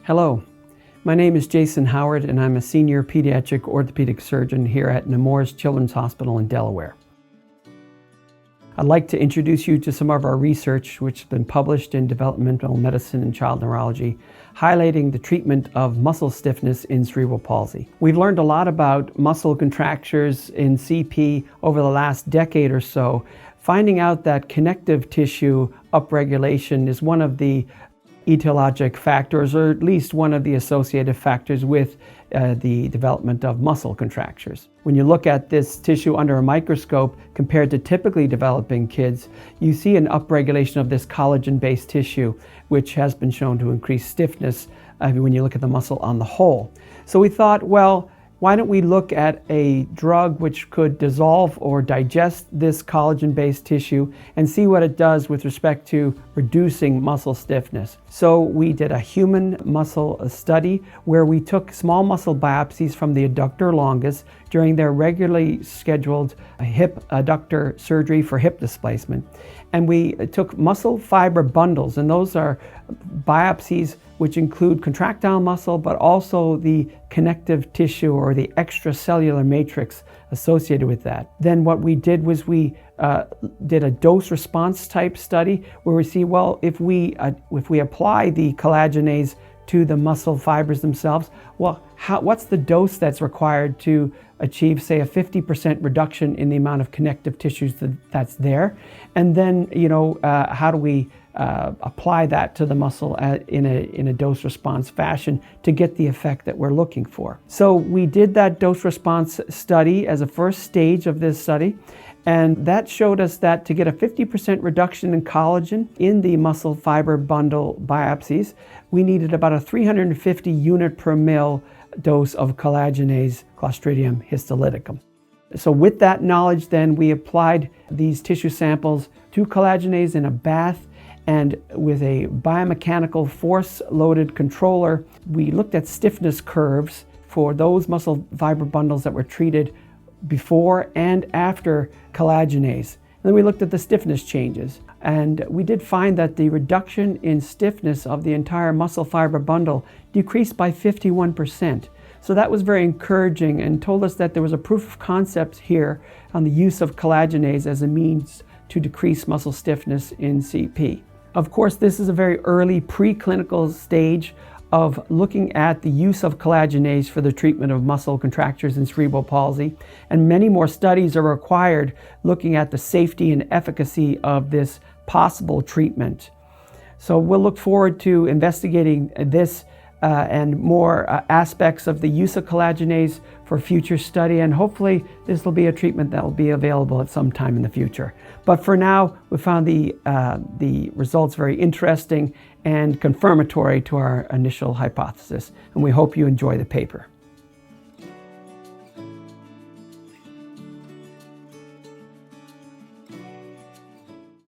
Hello, my name is Jason Howard and I'm a senior pediatric orthopedic surgeon here at Nemours Children's Hospital in Delaware. I'd like to introduce you to some of our research which has been published in Developmental Medicine and Child Neurology, highlighting the treatment of muscle stiffness in cerebral palsy. We've learned a lot about muscle contractures in CP over the last decade or so, finding out that connective tissue upregulation is one of the etiologic factors, or at least one of the associated factors with the development of muscle contractures. When you look at this tissue under a microscope compared to typically developing kids, you see an upregulation of this collagen-based tissue, which has been shown to increase stiffness when you look at the muscle on the whole. So we thought, well, why don't we look at a drug which could dissolve or digest this collagen-based tissue and see what it does with respect to reducing muscle stiffness. So we did a human muscle study where we took small muscle biopsies from the adductor longus during their regularly scheduled hip adductor surgery for hip displacement. And we took muscle fiber bundles, and those are biopsies which include contractile muscle, but also the connective tissue or the extracellular matrix associated with that. Then what we did was we did a dose response type study where we see, well, if we apply the collagenase to the muscle fibers themselves, well, what's the dose that's required to achieve, say, a 50% reduction in the amount of connective tissues that's there? And then, how do we apply that to the muscle in a dose response fashion to get the effect that we're looking for? So we did that dose response study as a first stage of this study, and that showed us that to get a 50% reduction in collagen in the muscle fiber bundle biopsies, we needed about a 350 unit per mil dose of collagenase Clostridium histolyticum. So with that knowledge, then we applied these tissue samples to collagenase in a bath, and with a biomechanical force-loaded controller, we looked at stiffness curves for those muscle fiber bundles that were treated before and after collagenase. And then we looked at the stiffness changes, and we did find that the reduction in stiffness of the entire muscle fiber bundle decreased by 51%. So that was very encouraging and told us that there was a proof of concept here on the use of collagenase as a means to decrease muscle stiffness in CP. Of course, this is a very early preclinical stage of looking at the use of collagenase for the treatment of muscle contractures in cerebral palsy, and many more studies are required looking at the safety and efficacy of this possible treatment. So we'll look forward to investigating this and more aspects of the use of collagenase for future study, and hopefully this will be a treatment that will be available at some time in the future. But for now, we found the results very interesting and confirmatory to our initial hypothesis, and we hope you enjoy the paper.